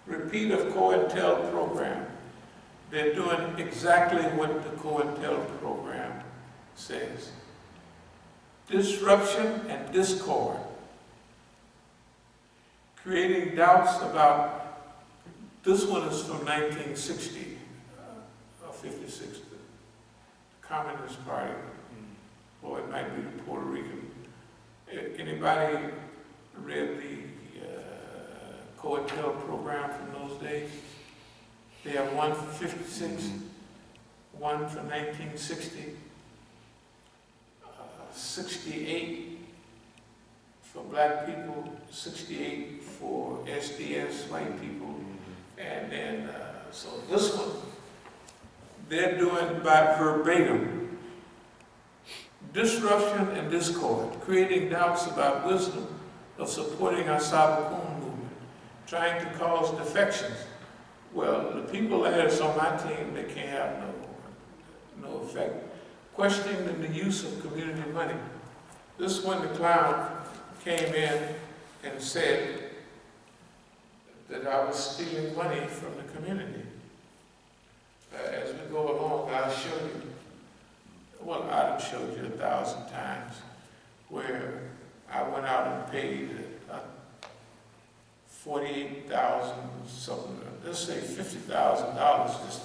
Repeat of COINTEL program. They're doing exactly what the COINTEL program says. Disruption and discord. Creating doubts about, this one is from 1960, or 56, the Communist Party, or it might be the Puerto Rican. Anybody read the COINTEL program from those days? They have one for 56, one for 1960, 68 for black people, 68 for SDS, white people, and then, so this one, they're doing by verbatim. Disruption and discord, creating doubts about wisdom of supporting As-Sabiqun movement, trying to cause defections. Well, the people that's on my team, they can't have no effect. Questioning the use of community money. This one, the clown came in and said that I was stealing money from the community. As we go along, I'll show you, well, I've showed you 1,000 times, where I went out and paid 48,000 something, let's say $50,000 just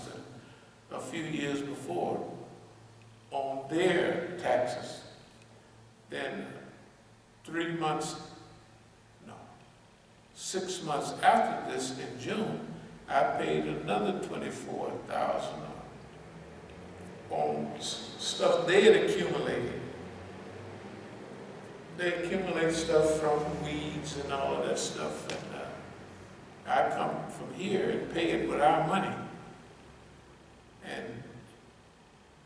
a few years before on their taxes. Then 6 months after this, in June, I paid another $24,000 on stuff they had accumulated. They accumulate stuff from weeds and all of that stuff, and I come from here and pay it with our money. And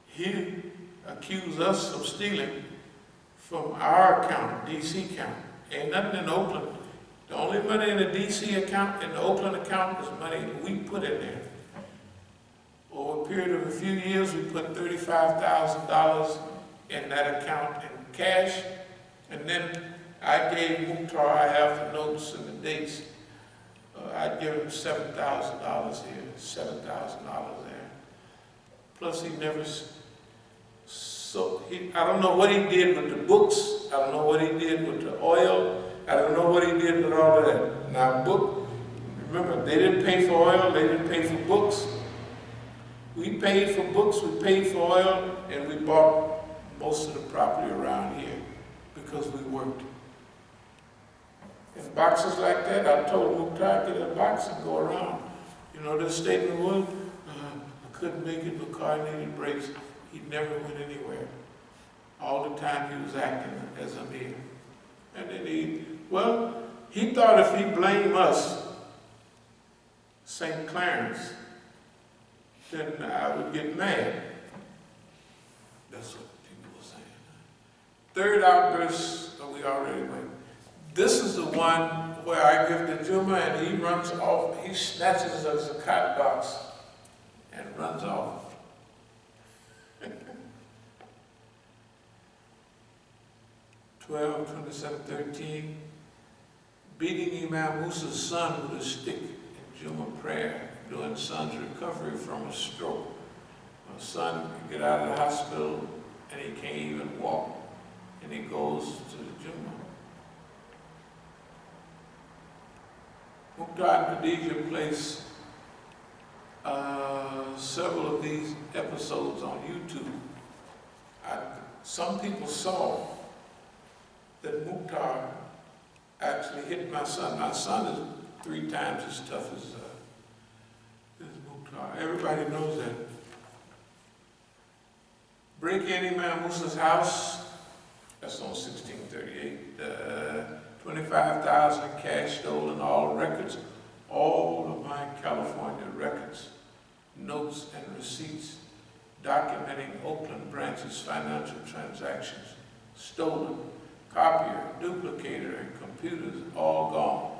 he accused us of stealing from our account, DC account. Ain't nothing in Oakland. The only money in the DC account, in the Oakland account, is money we put in there. Over a period of a few years, we put $35,000 in that account in cash, and then I gave Mukhtar, I have the notes and the dates, I'd give him $7,000 here, $7,000 there. Plus he never, I don't know what he did with the books, I don't know what he did with the oil, I don't know what he did with all of that. Now remember, they didn't pay for oil, they didn't pay for books. We paid for books, we paid for oil, and we bought most of the property around here because we worked. In boxes like that, I told Mukhtar, get a box and go around. You know, this statement was, I couldn't make it, the car needed brakes. He never went anywhere. All the time he was acting as a man. And then he thought if he blamed us, St. Clarence, then I would get mad. That's what people were saying. Third outburst, we already went. This is the one where I give the Juma and he runs off, he snatches a zakat box and runs off. 12/27/13, beating Imam Musa's son with a stick in Juma prayer during son's recovery from a stroke. My son can get out of the hospital and he can't even walk, and he goes to the Juma. Mukhtar and Khadija placed several of these episodes on YouTube. Some people saw that Mukhtar actually hit my son. My son is 3 times as tough as Mukhtar. Everybody knows that. Break in Imam Musa's house, that's on 1638. 25,000 cash stolen, all records, all of my California records, notes and receipts documenting Oakland branch's financial transactions, stolen, copier, duplicator, and computers, all gone.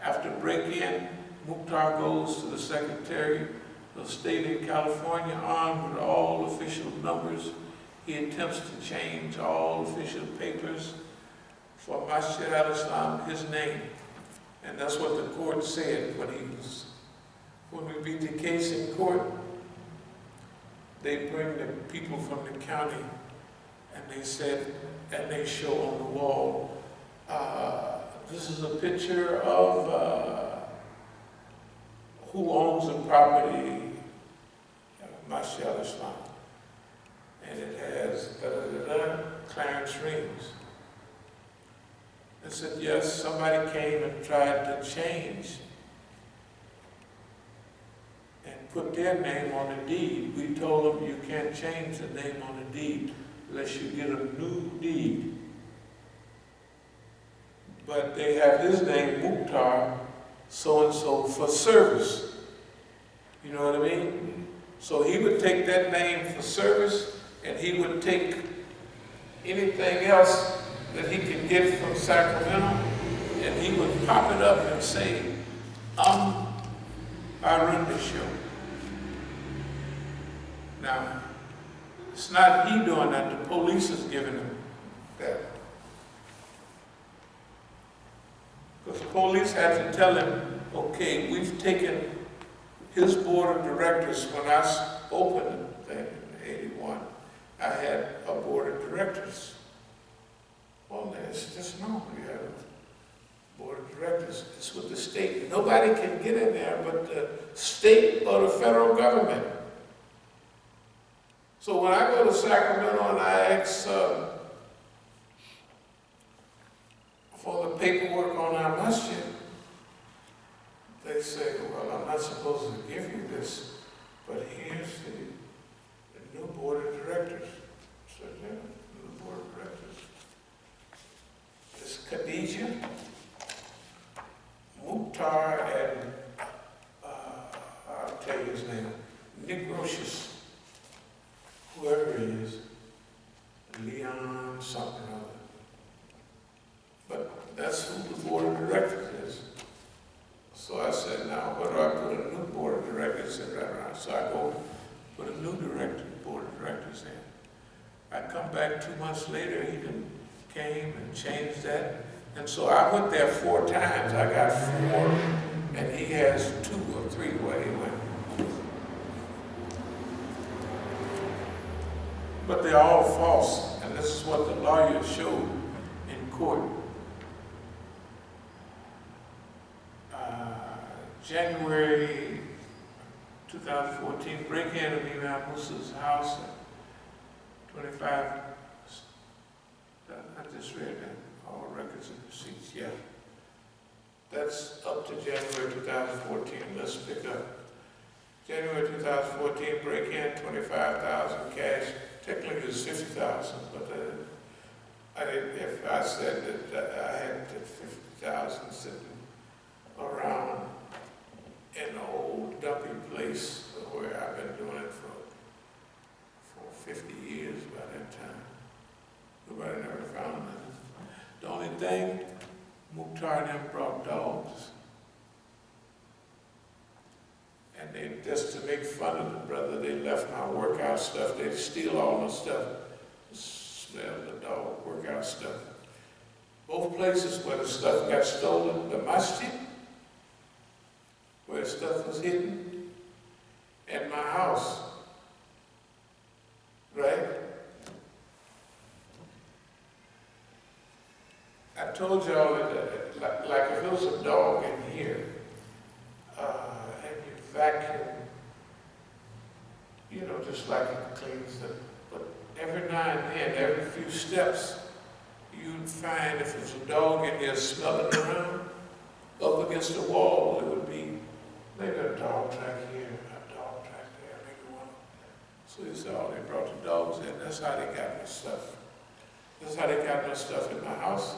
After break-in, Mukhtar goes to the Secretary of State in California armed with all official numbers. He attempts to change all official papers for Masjid al-Islam, his name. And that's what the court said when we beat the case in court. They bring the people from the county, and they said, and they show on the wall, this is a picture of who owns the property, Masjid Islam. And it has Clarence Rings. They said, yes, somebody came and tried to change and put their name on the deed. We told them you can't change the name on the deed unless you get a new deed. But they have his name, Mukhtar, so-and-so, for service. You know what I mean? So he would take that name for service, and he would take anything else that he could get from Sacramento, and he would pop it up and say, I run the show. Now, it's not he doing that, the police is giving him that. Because the police had to tell him, okay, we've taken his board of directors. When I opened the thing in 81, I had a board of directors. Well, it's just normal. You have a board of directors. It's with the state. Nobody can get in there but the state or the federal government. So when I go to Sacramento and I ask for the paperwork on our masjid, they say, well, I'm not supposed to give you this, but here's the new board of directors. So, yeah, new board of directors. It's Khadija, Mukhtar, and I'll tell you his name, Nigrocious, whoever he is, Leon something or other. But that's who the board of directors is. So I said, now, what do I put a new board of directors in right around? So I go put a new board of directors in. I come back 2 months later, he came and changed that. And so I went there 4 times. I got 4, and he has 2 or 3 where he went. But they're all false, and this is what the lawyer showed in court. January 2014, break-in of Imam Musa's house, 25, I just read that, all records and receipts, yeah. That's up to January 2014, let's pick up. January 2014, break-in, 25,000 cash, technically it's 50,000, but if I said that I had 50,000 sitting around in an old dumpy place where I've been doing it for 50 years by that time. Nobody never found nothing. The only thing, Mukhtar and them brought dogs. And they, just to make fun of the brother, they left my workout stuff. They'd steal all my stuff. Smell the dog workout stuff. Both places where the stuff got stolen, the masjid, where stuff was hidden, and my house, right? I told y'all that, like if there was a dog in here, and you vacuum, you know, just like it cleans the, but every now and then, every few steps, you'd find if there's a dog in there smelling around, up against the wall, it would be maybe a dog track here, a dog track there, maybe one. So he said, oh, they brought the dogs in. That's how they got my stuff. That's how they got my stuff in my house.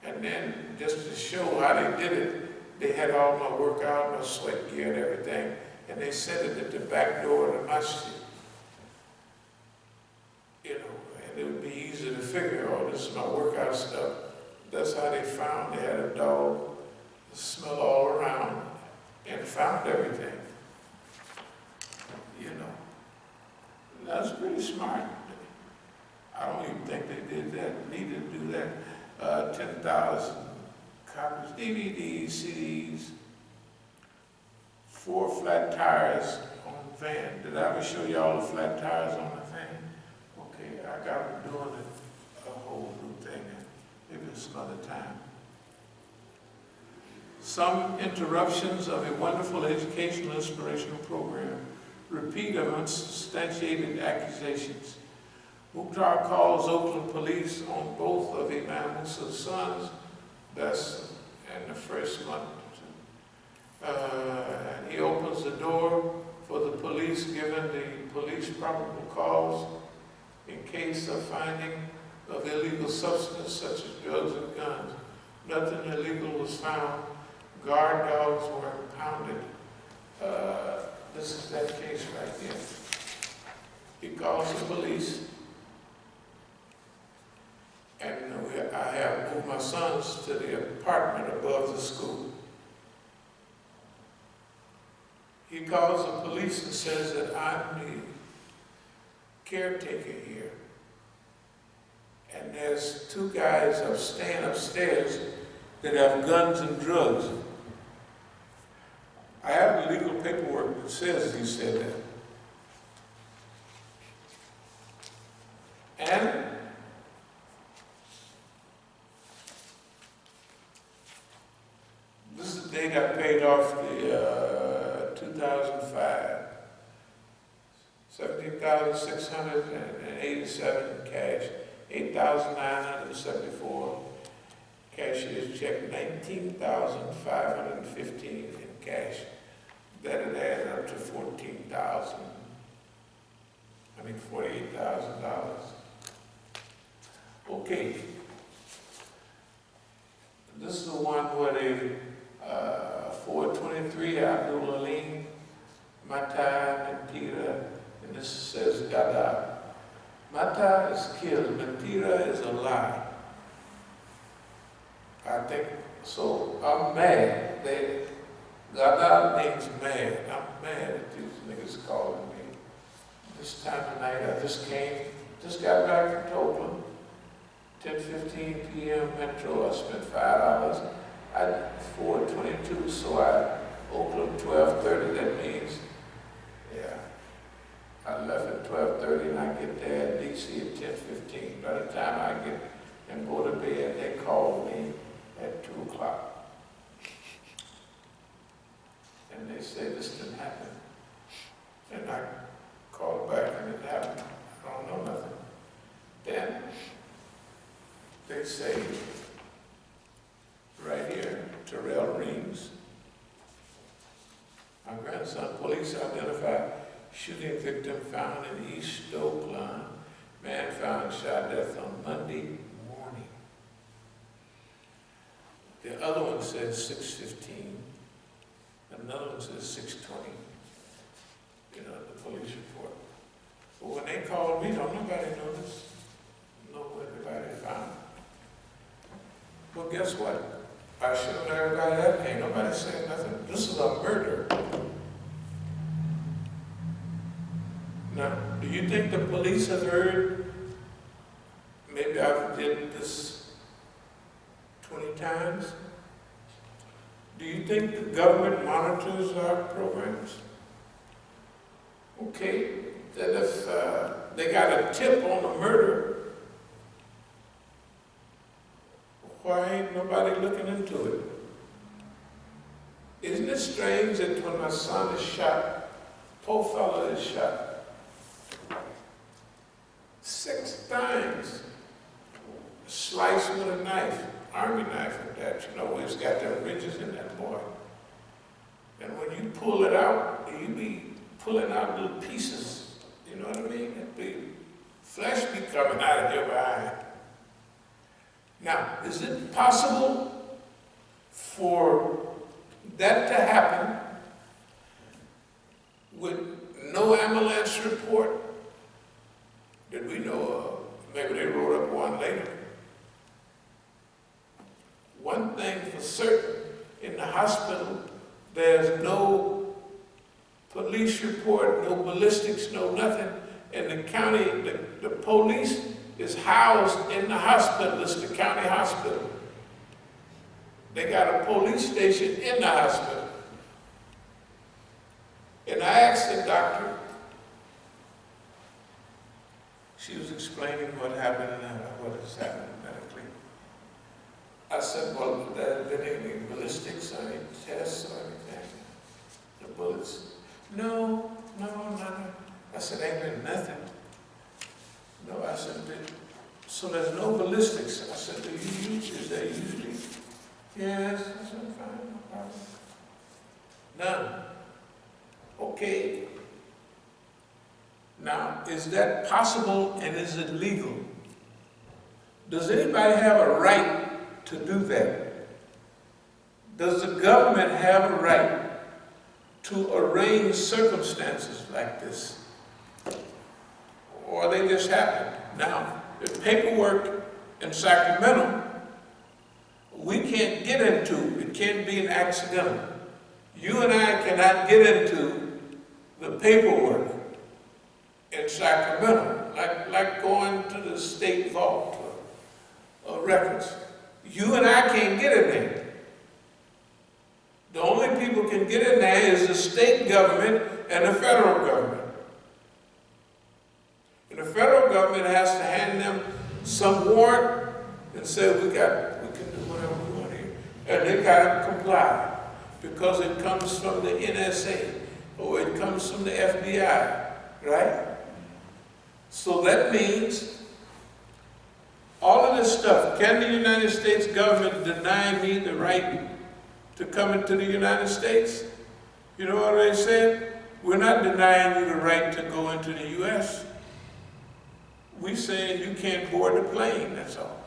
And then, just to show how they did it, they had all my workout, my sweat gear and everything, and they set it at the back door of the masjid. You know, and it would be easy to figure, oh, this is my workout stuff. That's how they found they had a dog, smell all around, and found everything. You know, that's pretty smart. I don't even think they did that, needed to do that. 10,000 copies DVDs, CDs, 4 flat tires on the van. Did I ever show y'all the flat tires on the van? Okay, I got them doing a whole new thing, maybe some other time. Some interruptions of a wonderful educational inspirational program. Repeat of unsubstantiated accusations. Mukhtar calls Oakland police on both of Imam Musa's sons. That's in the first month. And he opens the door for the police, given the police probable cause in case of finding of illegal substance such as drugs and guns. Nothing illegal was found. Guard dogs were impounded. This is that case right here. He calls the police, and I have moved my sons to the apartment above the school. He calls the police and says that I'm the caretaker here. And there's 2 guys staying upstairs that have guns and drugs. I have the legal paperwork that says he said that. And this is the date I paid off the 2005. $17,687 in cash, $8,974 cashier's check, $19,515 in cash. That had added up to $48,000. Okay. This is the one where they 423 abdul-alim, Mata and Peter, and this says Gada. Mata is killed, but Peter is alive. I think, so I'm mad. Gada means mad. I'm mad at these niggas calling me. This time of night, I just got back from Oakland, 10:15 p.m. Metro. I spent $5. At 4:22, so Oakland 12:30, that means, yeah. I left at 12:30 and I get there at DC at 10:15. By the time I get and go to bed, they call me at 2 o'clock. And they say this didn't happen. And I called back and it happened. I don't know nothing. Then they say, right here, Terrell Reams. My grandson, police identified shooting victim found in East Oakland. Man found shot death on Monday morning. The other one says 6:15. Another one says 6:20. You know, the police report. But when they called me, don't nobody know this. Nobody found it. Well, guess what? I showed everybody that. Ain't nobody saying nothing. This is a murder. Now, do you think the police have heard? Maybe I've did this 20 times. Do you think the government monitors our programs? Okay, that if they got a tip on a murder, why ain't nobody looking into it? Isn't it strange that when my son is shot, poor fellow is shot 6 times, sliced with a knife, army knife at that, you know, where it's got them ridges in that boy. And when you pull it out, you be pulling out little pieces, you know what I mean? The flesh be coming out of your eye. Now, is it possible for that to happen with no ambulance report that we know of? Maybe they wrote up one later. One thing for certain, in the hospital, there's no police report, no ballistics, no nothing. And the county, the police is housed in the hospital. It's the county hospital. They got a police station in the hospital. And I asked the doctor, she was explaining what happened and what has happened medically. I said, well, there been any ballistics or any tests or anything? The bullets? No, nothing. I said, ain't been nothing. No, I said, so there's no ballistics. I said, is there usually? Yes. I said, fine, no problem. None. Okay. Now, is that possible and is it legal? Does anybody have a right to do that? Does the government have a right to arrange circumstances like this? Or they just happen? Now, the paperwork in Sacramento, we can't get into, it can't be an accidental. You and I cannot get into the paperwork in Sacramento, like going to the state vault or records. You and I can't get in there. The only people can get in there is the state government and the federal government. And the federal government has to hand them some warrant and say, we can do whatever we want here. And they got to comply because it comes from the NSA or it comes from the FBI, right? So that means all of this stuff. Can the United States government deny me the right to come into the United States? You know what they said? We're not denying you the right to go into the U.S. We saying you can't board the plane, that's all.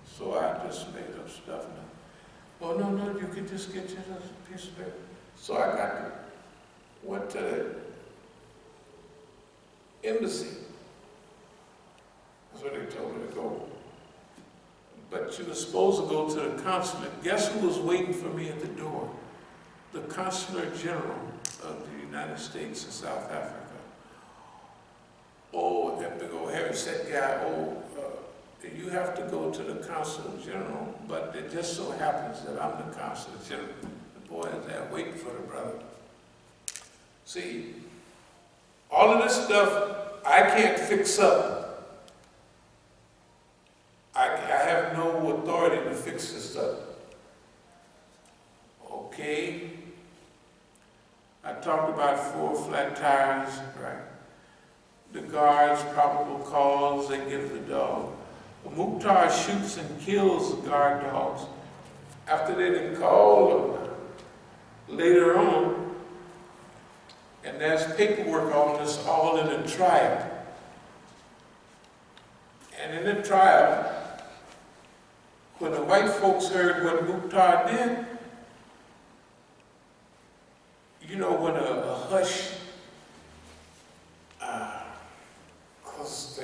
So I just made up stuff now. Oh, no, you can just get you a piece of paper. So I went to the embassy. That's where they told me to go. But you were supposed to go to the consulate. Guess who was waiting for me at the door? The Consular General of the United States in South Africa. Oh, that big old heavy-set guy, you have to go to the Consul General, but it just so happens that I'm the Consul General. The boy is there waiting for the brother. See, all of this stuff I can't fix up. I have no authority to fix this stuff. Okay. I talked about 4 flat tires, right? The guards, probable cause, they give the dog. Mukhtar shoots and kills the guard dogs after they didn't call them later on. And there's paperwork on this all in a trial. And in the trial, when the white folks heard what Mukhtar did, you know, when a hush, because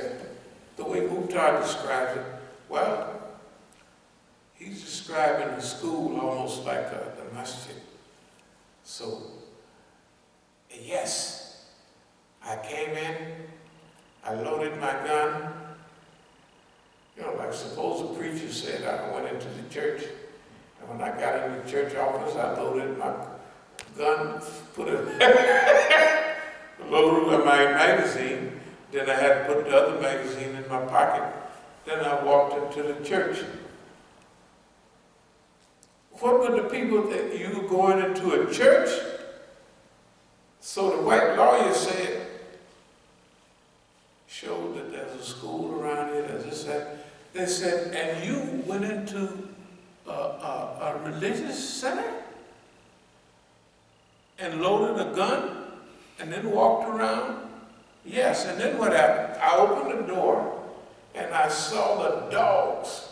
the way Mukhtar describes it, well, he's describing the school almost like the Masjid. So, yes, I came in, I loaded my gun. You know, like suppose a preacher said, I went into the church, and when I got in the church office, I loaded my gun, put it, loaded my magazine, then I had to put the other magazine in my pocket, then I walked into the church. What would the people think? You were going into a church? So the white lawyer said, showed that there's a school around here, there's this, that. They said, and you went into a religious center and loaded a gun and then walked around? Yes, and then what happened? I opened the door and I saw the dogs.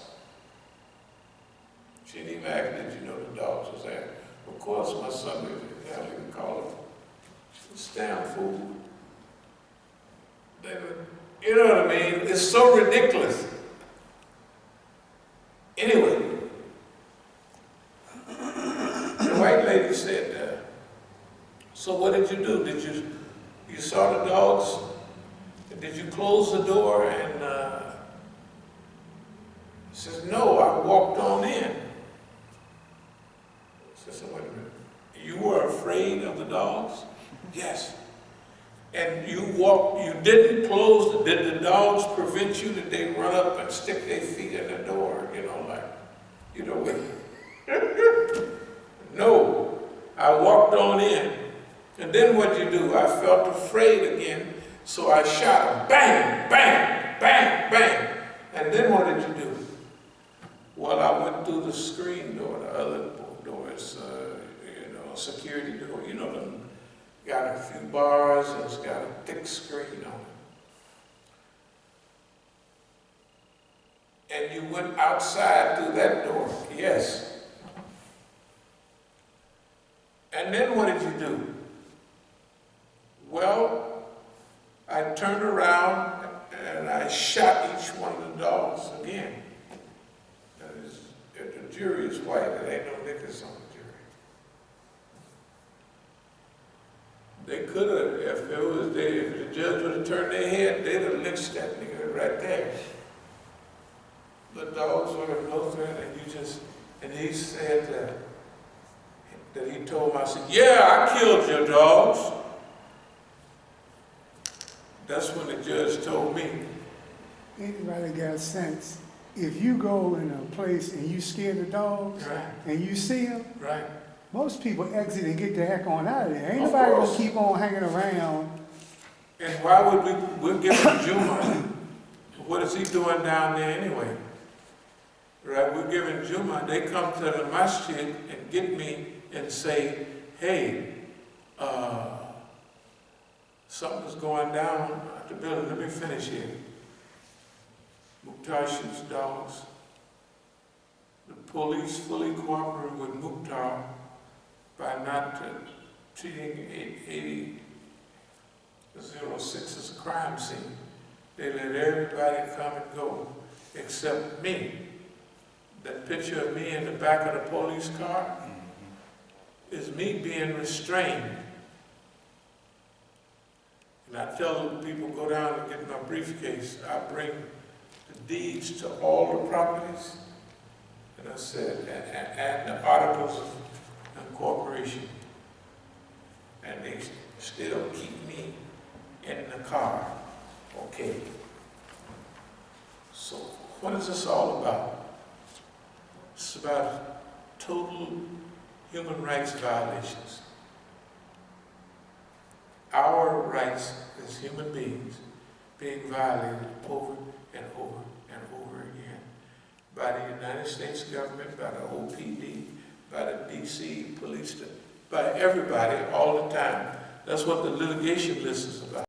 She didn't even ask, did you know the dogs was there? Of course, my son didn't even call them. Damn fool. They were, you know what I mean? It's so ridiculous. Anyway, the white lady said, so what did you do? Did you saw the dogs? Did you close the door? And she says, no, I walked on in. So I said, wait a minute. You were afraid of the dogs? Yes. And you didn't close, did the dogs prevent you? Did they run up and stick their feet in the door, No, I walked on in. And then what you do? I felt afraid again, so I shot them. Bang, bang, bang, bang. And then what did you do? Well, I went through the screen door, the other doors, security door, them. Got a few bars and it's got a thick screen on it. And you went outside through that door, yes. And then what did you do? Well, I turned around and I shot each one of the dogs again. If the jury is white, there ain't no niggas on the jury. They could have, if the judge would have turned their head, they'd have lynched that nigga right there. The dogs were of no threat, and he said that he told me, I said, yeah, I killed your dogs. That's when the judge told me. Anybody got a sense? If you go in a place and you scare the dogs, right, and you see them, right, most people exit and get the heck on out of there. Ain't nobody gonna keep on hanging around. And why would we're giving Juma? What is he doing down there anyway? Right, we're giving Juma. They come to the Masjid and get me and say, hey, something's going down at the building. Let me finish here. Mukhtar shoots dogs. The police fully cooperated with Mukhtar by not treating 8006 as a crime scene. They let everybody come and go except me. That picture of me in the back of the police car is me being restrained. And I tell the people, go down and get my briefcase. I bring the deeds to all the properties. And I said, and the articles of incorporation. And they still keep me in the car. Okay. So what is this all about? It's about total human rights violations. Our rights as human beings being violated over and over and over again by the United States government, by the OPD, by the DC police, by everybody all the time. That's what the litigation list is about.